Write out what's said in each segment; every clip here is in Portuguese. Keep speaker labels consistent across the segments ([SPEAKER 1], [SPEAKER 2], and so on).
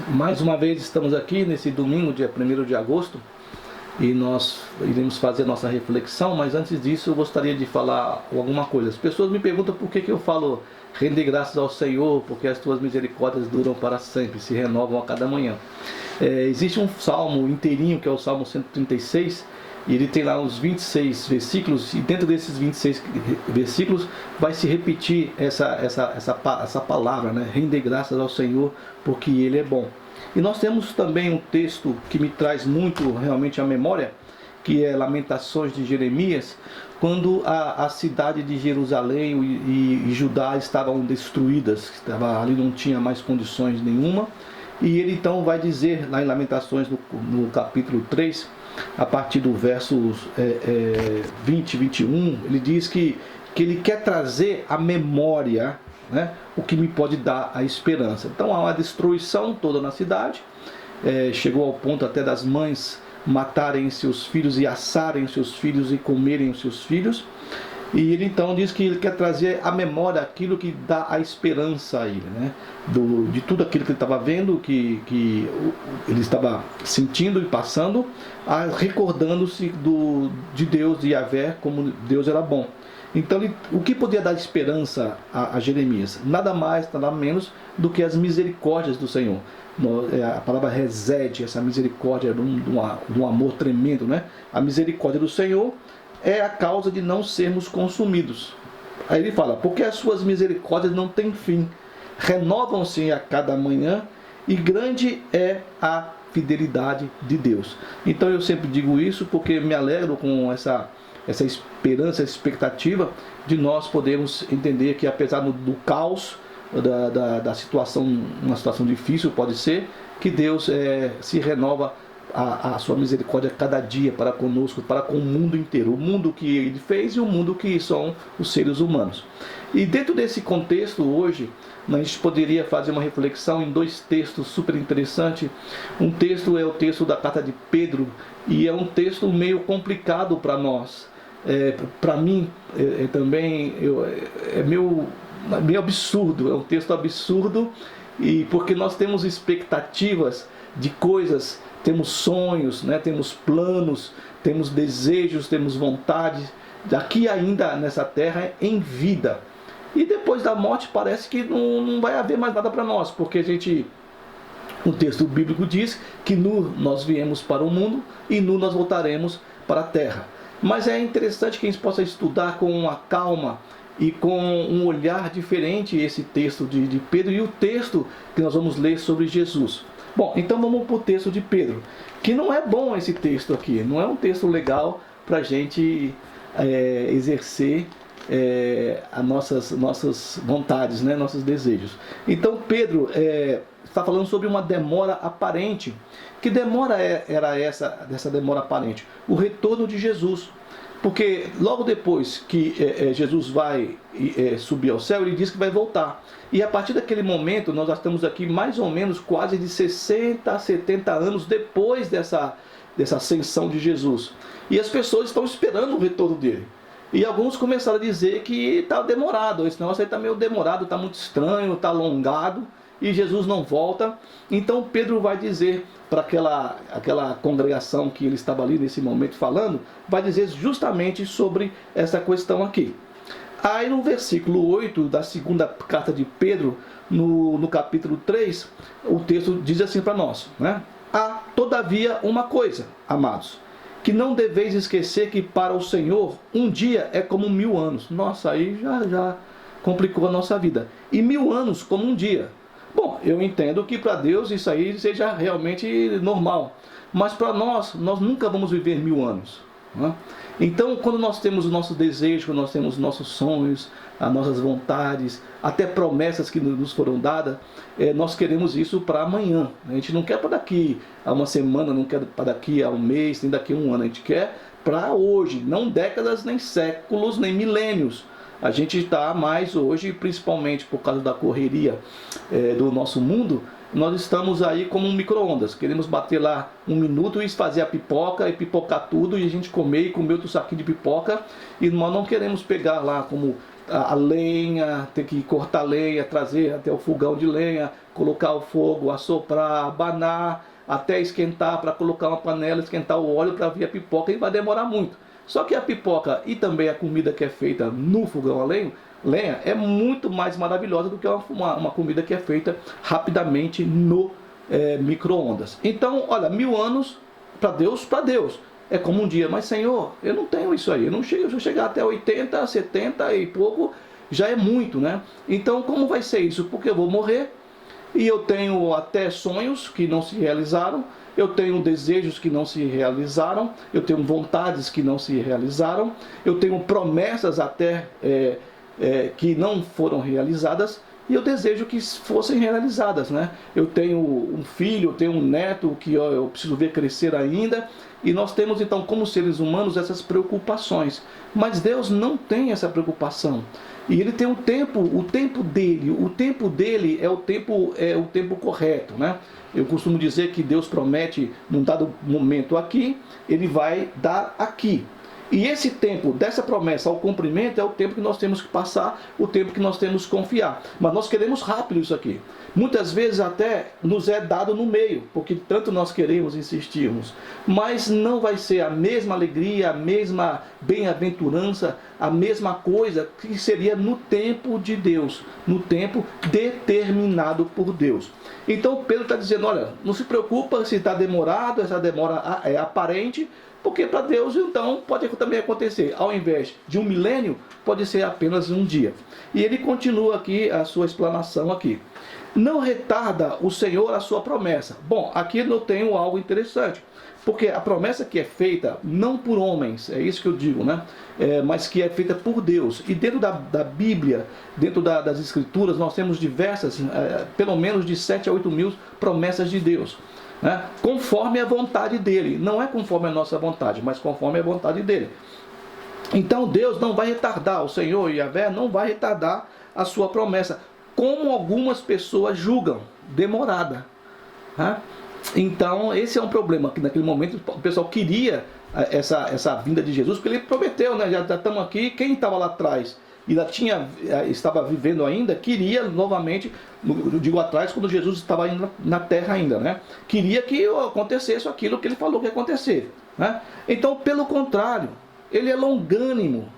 [SPEAKER 1] Mais uma vez estamos aqui nesse domingo, dia 1º de agosto, e nós iremos fazer nossa reflexão, mas antes disso eu gostaria de falar alguma coisa. As pessoas me perguntam por que eu falo render graças ao Senhor, porque as tuas misericórdias duram para sempre, se renovam a cada manhã. Existe um salmo inteirinho, que é o Salmo 136, e ele tem lá uns 26 versículos, e dentro desses 26 versículos vai se repetir essa palavra, né? Render graças ao Senhor, porque Ele é bom. E nós temos também um texto que me traz muito realmente à memória, que é Lamentações de Jeremias, quando a cidade de Jerusalém e Judá estavam destruídas, ali não tinha mais condições nenhuma. E ele então vai dizer lá em Lamentações, no capítulo 3, a partir do versos 20 e 21, ele diz que ele quer trazer à memória, né, o que me pode dar a esperança. Então há uma destruição toda na cidade, chegou ao ponto até das mães matarem seus filhos e assarem seus filhos e comerem os seus filhos. E ele então diz que ele quer trazer à memória aquilo que dá a esperança a ele, né? De tudo aquilo que ele estava vendo, que ele estava sentindo e passando, recordando-se de Deus, de Yahvé, como Deus era bom. Então o que podia dar esperança a Jeremias? Nada mais, nada menos do que as misericórdias do Senhor. A palavra resede, essa misericórdia de um amor tremendo, né? A misericórdia do Senhor é a causa de não sermos consumidos. Aí ele fala, porque as suas misericórdias não têm fim, renovam-se a cada manhã, e grande é a fidelidade de Deus. Então eu sempre digo isso porque me alegro com essa esperança, essa expectativa de nós podermos entender que apesar do caos, da situação, uma situação difícil pode ser, que Deus se renova a sua misericórdia cada dia para conosco, para com o mundo inteiro, o mundo que Ele fez e o mundo que são os seres humanos. E dentro desse contexto hoje, a gente poderia fazer uma reflexão em dois textos super interessantes. Um texto é o texto da carta de Pedro, e é um texto meio complicado para nós. Para mim também é meio absurdo, é um texto absurdo, e porque nós temos expectativas de coisas, temos sonhos, né? Temos planos, temos desejos, temos vontades, aqui ainda nessa terra em vida. E depois da morte parece que não vai haver mais nada para nós, porque o texto bíblico diz que nu nós viemos para o mundo e nu nós voltaremos para a terra. Mas é interessante que a gente possa estudar com uma calma e com um olhar diferente esse texto de Pedro e o texto que nós vamos ler sobre Jesus. Bom, então vamos para o texto de Pedro, que não é bom esse texto aqui, não é um texto legal para a gente exercer as nossas vontades, né, nossos desejos. Então Pedro está falando sobre uma demora aparente. Que demora era dessa demora aparente? O retorno de Jesus. Porque logo depois que Jesus vai subir ao céu, ele diz que vai voltar. E a partir daquele momento, nós já estamos aqui mais ou menos quase de 60 a 70 anos depois dessa ascensão de Jesus. E as pessoas estão esperando o retorno dele. E alguns começaram a dizer que está demorado, esse negócio aí está meio demorado, está muito estranho, está alongado, e Jesus não volta. Então Pedro vai dizer para aquela congregação que ele estava ali nesse momento falando, vai dizer justamente sobre essa questão aqui. Aí no versículo 8 da segunda carta de Pedro, no capítulo 3, o texto diz assim para nós, né? Há todavia uma coisa, amados, que não deveis esquecer que para o Senhor um dia é como 1000 anos. Nossa, aí já complicou a nossa vida. E 1000 anos como um dia. Bom, eu entendo que para Deus isso aí seja realmente normal. Mas para nós nunca vamos viver 1000 anos. Né? Então, quando nós temos o nosso desejo, quando nós temos os nossos sonhos, as nossas vontades, até promessas que nos foram dadas, nós queremos isso para amanhã. A gente não quer para daqui a uma semana, não quer para daqui a um mês, nem daqui a um ano. A gente quer para hoje, não décadas, nem séculos, nem milênios. A gente está mais hoje, principalmente por causa da correria do nosso mundo, nós estamos aí como um micro-ondas. Queremos bater lá 1 minuto e fazer a pipoca e pipocar tudo, e a gente comer e comer outro saquinho de pipoca, e nós não queremos pegar lá como a lenha, ter que cortar lenha, trazer até o fogão de lenha, colocar o fogo, assoprar, abanar, até esquentar, para colocar uma panela, esquentar o óleo para vir a pipoca, e vai demorar muito. Só que a pipoca e também a comida que é feita no fogão a lenha é muito mais maravilhosa do que uma comida que é feita rapidamente no micro-ondas. Então, olha, 1000 anos para Deus. É como um dia, mas Senhor, eu não tenho isso aí, eu não chego, se eu chegar até 80, 70 e pouco, já é muito, né? Então, como vai ser isso? Porque eu vou morrer, e eu tenho até sonhos que não se realizaram, eu tenho desejos que não se realizaram, eu tenho vontades que não se realizaram, eu tenho promessas até que não foram realizadas, e eu desejo que fossem realizadas, né? Eu tenho um filho, eu tenho um neto que eu preciso ver crescer ainda, e nós temos então como seres humanos essas preocupações, mas Deus não tem essa preocupação, e Ele tem o tempo dele é o tempo correto, né? Eu costumo dizer que Deus promete num dado momento aqui, Ele vai dar aqui. E esse tempo dessa promessa ao cumprimento é o tempo que nós temos que passar, o tempo que nós temos que confiar. Mas nós queremos rápido isso aqui. Muitas vezes até nos é dado no meio, porque tanto nós queremos e insistimos. Mas não vai ser a mesma alegria, a mesma bem-aventurança, a mesma coisa que seria no tempo de Deus, no tempo determinado por Deus. Então Pedro está dizendo, olha, não se preocupa se está demorado, essa demora é aparente, porque para Deus, então, pode também acontecer, ao invés de 1 milênio, pode ser apenas um dia. E ele continua aqui a sua explanação aqui. Não retarda o Senhor a sua promessa. Bom, aqui eu tenho algo interessante, porque a promessa que é feita, não por homens, é isso que eu digo, né? Mas que é feita por Deus. E dentro da Bíblia, dentro das Escrituras, nós temos diversas, pelo menos de 7 a 8 mil promessas de Deus. Né? Conforme a vontade dele, não é conforme a nossa vontade, mas conforme a vontade dele. Então Deus não vai retardar, o Senhor Yahvé não vai retardar a sua promessa, como algumas pessoas julgam, demorada. Né? Então esse é um problema, que naquele momento o pessoal queria essa vinda de Jesus, porque ele prometeu, né? Já estamos aqui, quem estava lá atrás e estava vivendo ainda, queria novamente, eu digo atrás, quando Jesus estava indo na terra ainda, né? Queria que acontecesse aquilo que ele falou que ia acontecer, né? Então, pelo contrário, ele é longânimo,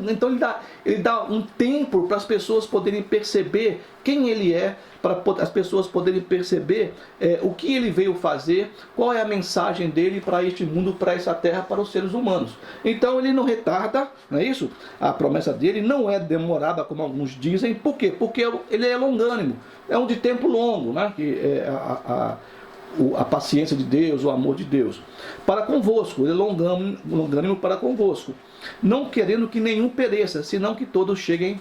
[SPEAKER 1] então ele dá um tempo para as pessoas poderem perceber quem ele é, para as pessoas poderem perceber o que ele veio fazer, qual é a mensagem dele para este mundo, para essa terra, para os seres humanos. Então ele não retarda, não é isso? A promessa dele não é demorada, como alguns dizem. Por quê? Porque ele é longânimo, é um de tempo longo, né? Que é a paciência de Deus, o amor de Deus. Para convosco, ele é longânimo para convosco, não querendo que nenhum pereça, senão que todos cheguem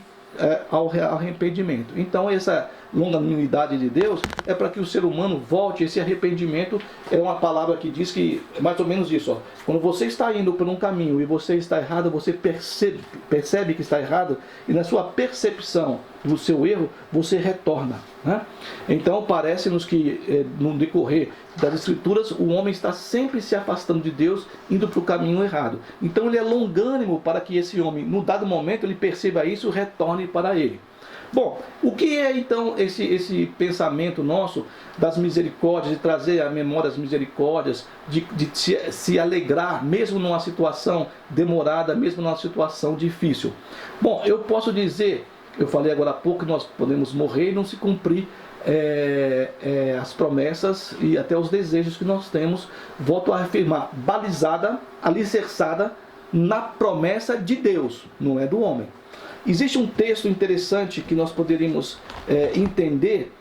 [SPEAKER 1] ao arrependimento. Então essa longanimidade de Deus é para que o ser humano volte. Esse arrependimento é uma palavra que diz que é mais ou menos isso, ó. Quando você está indo por um caminho e você está errado, você percebe que está errado, e na sua percepção do seu erro, você retorna, né? Então parece-nos que no decorrer das Escrituras, o homem está sempre se afastando de Deus, indo para o caminho errado. Então ele é longânimo para que esse homem, no dado momento, ele perceba isso e retorne para ele. Bom, o que é então esse pensamento nosso das misericórdias, de trazer à memória as misericórdias, de se alegrar, mesmo numa situação demorada, mesmo numa situação difícil? Bom, eu posso dizer, eu falei agora há pouco que nós podemos morrer e não se cumprir as promessas e até os desejos que nós temos, volto a afirmar, balizada, alicerçada na promessa de Deus, não é do homem. Existe um texto interessante que nós poderíamos entender,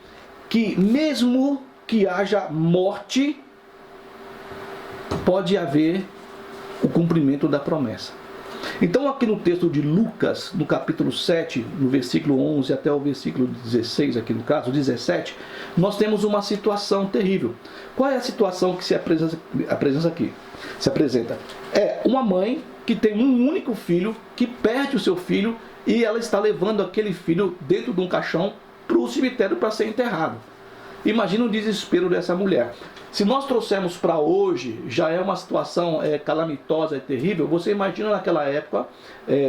[SPEAKER 1] que mesmo que haja morte, pode haver o cumprimento da promessa. Então aqui no texto de Lucas, no capítulo 7, no versículo 11 até o versículo 16, aqui no caso 17, nós temos uma situação terrível. Qual é a situação que se apresenta aqui? Se apresenta. É uma mãe que tem um único filho, que perde o seu filho, e ela está levando aquele filho dentro de um caixão para o cemitério para ser enterrado. Imagina o desespero dessa mulher. Se nós trouxermos para hoje, já é uma situação calamitosa e terrível. Você imagina naquela época,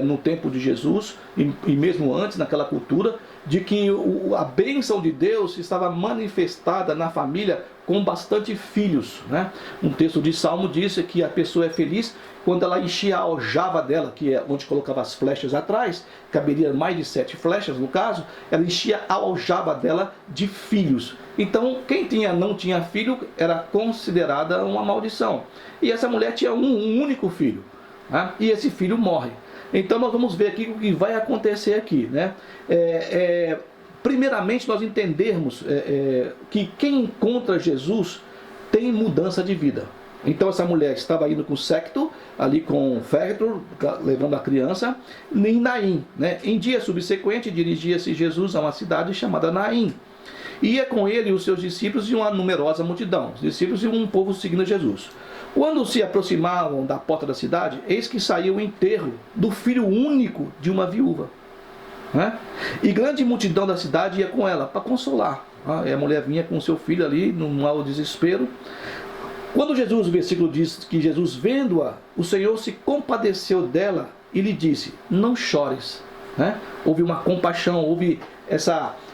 [SPEAKER 1] no tempo de Jesus, e mesmo antes, naquela cultura, de que a bênção de Deus estava manifestada na família com bastante filhos, né? Um texto de Salmo diz que a pessoa é feliz quando ela enchia a aljava dela, que é onde colocava as flechas atrás, caberia mais de 7 flechas no caso, ela enchia a aljava dela de filhos. Então, quem não tinha filho era considerada uma maldição. E essa mulher tinha um único filho, né? E esse filho morre. Então nós vamos ver aqui o que vai acontecer aqui, né? Primeiramente nós entendermos que quem encontra Jesus tem mudança de vida. Então essa mulher estava indo com o séquito, ali com Ferro, levando a criança, em Naim, né? Em dia subsequente dirigia-se Jesus a uma cidade chamada Naim. Ia com ele os seus discípulos e uma numerosa multidão, os discípulos e um povo seguindo Jesus. Quando se aproximavam da porta da cidade, eis que saía o enterro do filho único de uma viúva, né? E grande multidão da cidade ia com ela para consolar. E a mulher vinha com seu filho ali, num mau desespero. Quando Jesus, o versículo diz que Jesus, vendo-a, o Senhor se compadeceu dela e lhe disse: não chores, né? Houve uma compaixão, houve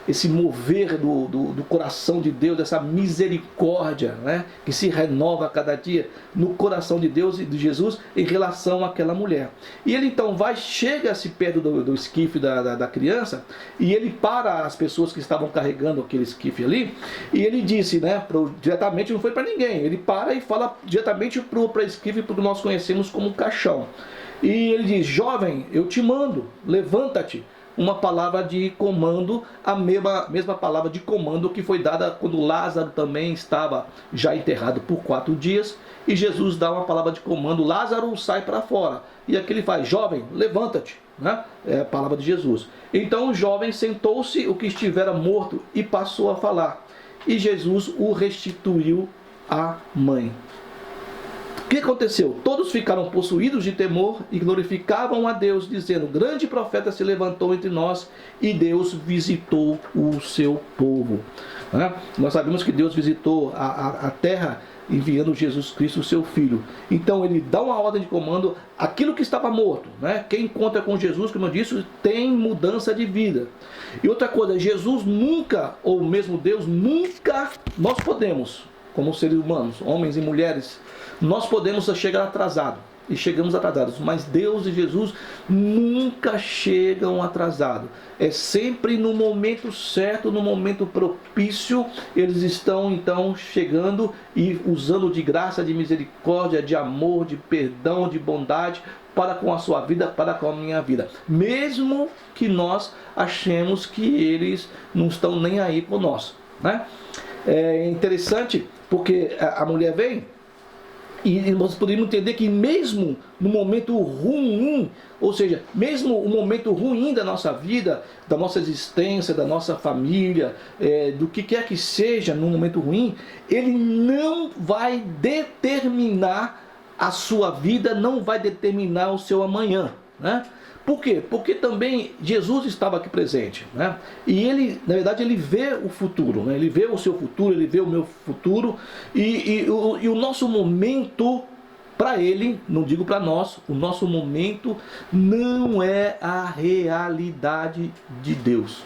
[SPEAKER 1] esse mover do coração de Deus, essa misericórdia, né, que se renova a cada dia no coração de Deus e de Jesus em relação àquela mulher. E ele então chega-se perto do esquife da criança, e ele para as pessoas que estavam carregando aquele esquife ali, e ele disse, né, diretamente, não foi para ninguém, ele para e fala diretamente para o esquife, porque nós conhecemos como caixão. E ele diz: jovem, eu te mando, levanta-te. Uma palavra de comando, a mesma palavra de comando que foi dada quando Lázaro também estava já enterrado por 4 dias, e Jesus dá uma palavra de comando: Lázaro, sai para fora. E aqui ele faz: jovem, levanta-te, né? É a palavra de Jesus. Então o jovem sentou-se, o que estivera morto, e passou a falar, e Jesus o restituiu à mãe. O que aconteceu? Todos ficaram possuídos de temor e glorificavam a Deus, dizendo: grande profeta se levantou entre nós, e Deus visitou o seu povo. Nós sabemos que Deus visitou a terra enviando Jesus Cristo, o seu Filho. Então ele dá uma ordem de comando, aquilo que estava morto, né? Quem encontra com Jesus, como eu disse, tem mudança de vida. E outra coisa, Jesus nunca, ou mesmo Deus nunca, nós podemos, como seres humanos, homens e mulheres, nós podemos chegar atrasado, e chegamos atrasados, mas Deus e Jesus nunca chegam atrasados. É sempre no momento certo, no momento propício, eles estão então chegando e usando de graça, de misericórdia, de amor, de perdão, de bondade para com a sua vida, para com a minha vida, mesmo que nós achemos que eles não estão nem aí com nós, né? É interessante porque a mulher vem, e nós podemos entender que mesmo no momento ruim, ou seja, mesmo o momento ruim da nossa vida, da nossa existência, da nossa família, do que quer que seja, no momento ruim, ele não vai determinar a sua vida, não vai determinar o seu amanhã, né? Por quê? Porque também Jesus estava aqui presente, né? E ele, na verdade, ele vê o futuro, né? Ele vê o seu futuro, ele vê o meu futuro, e o nosso momento, para ele, não digo para nós, o nosso momento não é a realidade de Deus,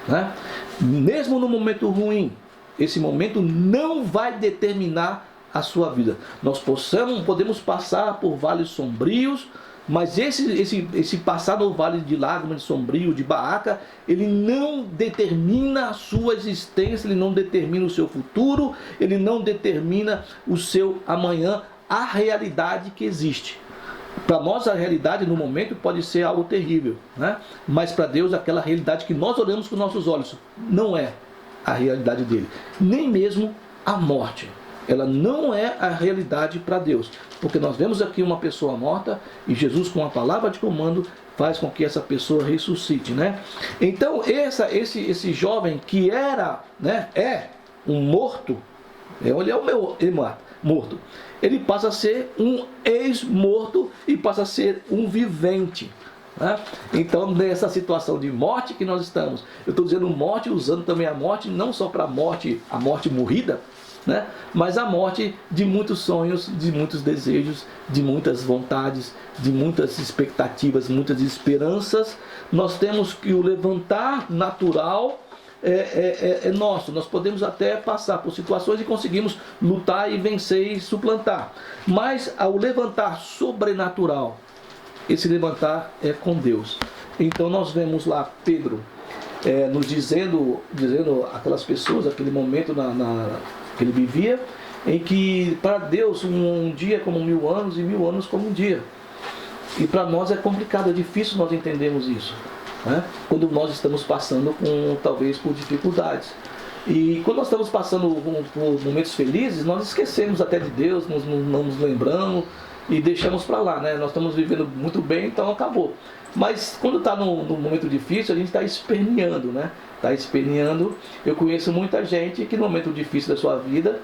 [SPEAKER 1] né? Mesmo no momento ruim, esse momento não vai determinar a sua vida. Nós podemos passar por vales sombrios, mas esse passar no vale de lágrimas, de sombrio, de Baaca, ele não determina a sua existência, ele não determina o seu futuro, ele não determina o seu amanhã, a realidade que existe. Para nós a realidade no momento pode ser algo terrível, né? Mas para Deus aquela realidade que nós olhamos com nossos olhos não é a realidade dele, nem mesmo a morte. Ela não é a realidade para Deus, porque nós vemos aqui uma pessoa morta e Jesus, com a palavra de comando, faz com que essa pessoa ressuscite, né? Então esse jovem que era, né, um morto, morto, ele passa a ser um ex-morto e passa a ser um vivente. né? Então, nessa situação de morte que nós estamos, eu estou dizendo morte, usando também a morte, não só para a morte morrida, né? Mas a morte de muitos sonhos, de muitos desejos, de muitas vontades, de muitas expectativas, muitas esperanças. Nós temos que o levantar natural é nosso. Nós podemos até passar por situações e conseguimos lutar e vencer e suplantar. Mas ao levantar sobrenatural, esse levantar é com Deus. Então nós vemos lá Pedro nos dizendo aquelas pessoas, aquele momento que ele vivia, em que para Deus um dia é como 1000 anos e 1000 anos como um dia. E para nós é complicado, é difícil nós entendermos isso, né? Quando nós estamos passando talvez por dificuldades. E quando nós estamos passando por momentos felizes, nós esquecemos até de Deus, não nos lembramos e deixamos para lá, né? Nós estamos vivendo muito bem, então acabou. Mas quando está no momento difícil, a gente está esperneando, né? Está esperneando. Eu conheço muita gente que no momento difícil da sua vida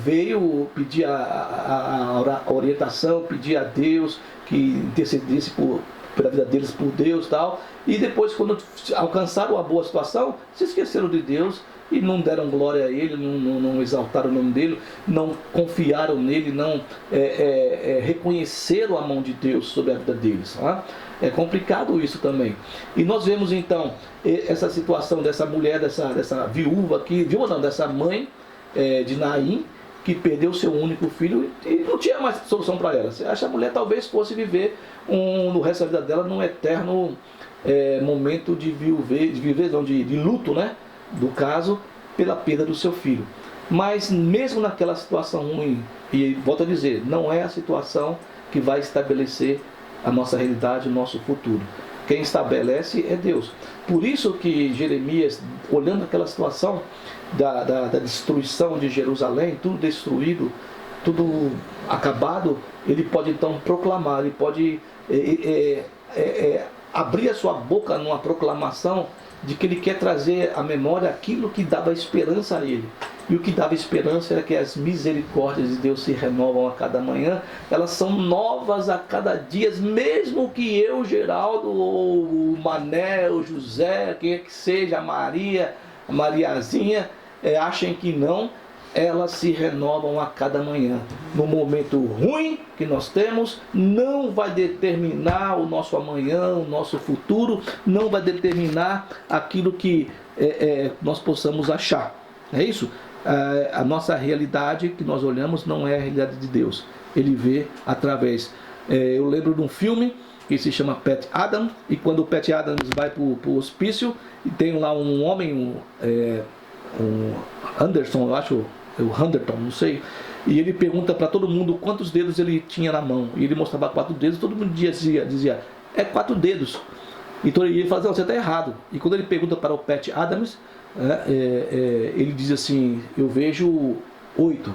[SPEAKER 1] veio pedir a orientação, pedir a Deus que intercedesse pela vida deles por Deus e tal. E depois, quando alcançaram a boa situação, se esqueceram de Deus e não deram glória a Ele, não exaltaram o nome dEle, não confiaram nele, não reconheceram a mão de Deus sobre a vida deles. Tá? É complicado isso também. E nós vemos então essa situação dessa mulher, dessa viúva aqui, dessa mãe de Naim, que perdeu seu único filho e não tinha mais solução para ela. Você acha que a mulher talvez fosse viver no resto da vida dela num eterno momento de luto, né? Do caso, pela perda do seu filho. Mas mesmo naquela situação ruim, e volto a dizer, não é a situação que vai estabelecer a nossa realidade, o nosso futuro. Quem estabelece é Deus. Por isso que Jeremias, olhando aquela situação da destruição de Jerusalém, tudo destruído, tudo acabado, ele pode então proclamar, ele pode abrir a sua boca numa proclamação de que ele quer trazer à memória aquilo que dava esperança a ele. E o que dava esperança era que as misericórdias de Deus se renovam a cada manhã, elas são novas a cada dia, mesmo que eu, Geraldo, ou o Mané, o José, quem é que seja, a Maria, a Mariazinha, achem que não, elas se renovam a cada manhã. No momento ruim que nós temos, não vai determinar o nosso amanhã, o nosso futuro, não vai determinar aquilo que nós possamos achar. É isso? A nossa realidade que nós olhamos não é a realidade de Deus. Ele vê através. Eu lembro de um filme que se chama Pat Adams, e quando o Pat Adams vai para o hospício, e tem lá um homem, um Anderson, eu acho, o Henderson, não sei, e ele pergunta para todo mundo quantos dedos ele tinha na mão, e ele mostrava 4 dedos, todo mundo dizia 4 dedos. Então ele fala, não, você está errado. E quando ele pergunta para o Pat Adams, ele diz assim, eu vejo 8.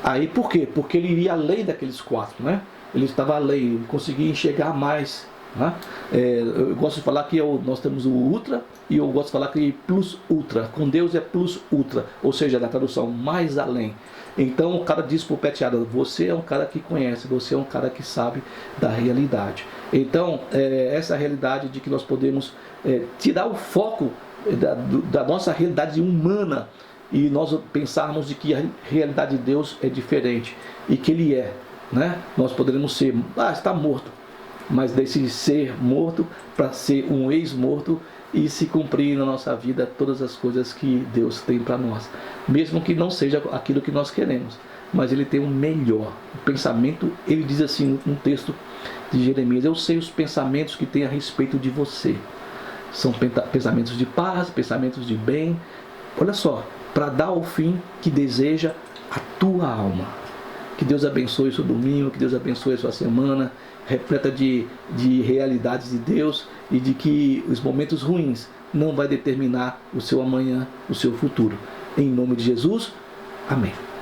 [SPEAKER 1] Aí por quê? Porque ele iria além daqueles 4, né? Ele estava além, ele conseguia enxergar mais, né? Eu gosto de falar que nós temos o ultra, e eu gosto de falar que plus ultra, com Deus é plus ultra, ou seja, na tradução, mais além. Então o cara diz para o Pat Adams, você é um cara que conhece, você é um cara que sabe da realidade. Então essa realidade de que nós podemos tirar o foco da nossa realidade humana e nós pensarmos de que a realidade de Deus é diferente e que Ele é, né? Nós poderemos ser, está morto, mas desse ser morto para ser um ex-morto e se cumprir na nossa vida todas as coisas que Deus tem para nós, mesmo que não seja aquilo que nós queremos, mas Ele tem o melhor. O pensamento, Ele diz assim no texto de Jeremias, eu sei os pensamentos que tem a respeito de você, são pensamentos de paz, pensamentos de bem, olha só, para dar o fim que deseja a tua alma. Que Deus abençoe o seu domingo, que Deus abençoe a sua semana, repleta de realidades de Deus, e de que os momentos ruins não vai determinar o seu amanhã, o seu futuro. Em nome de Jesus, amém.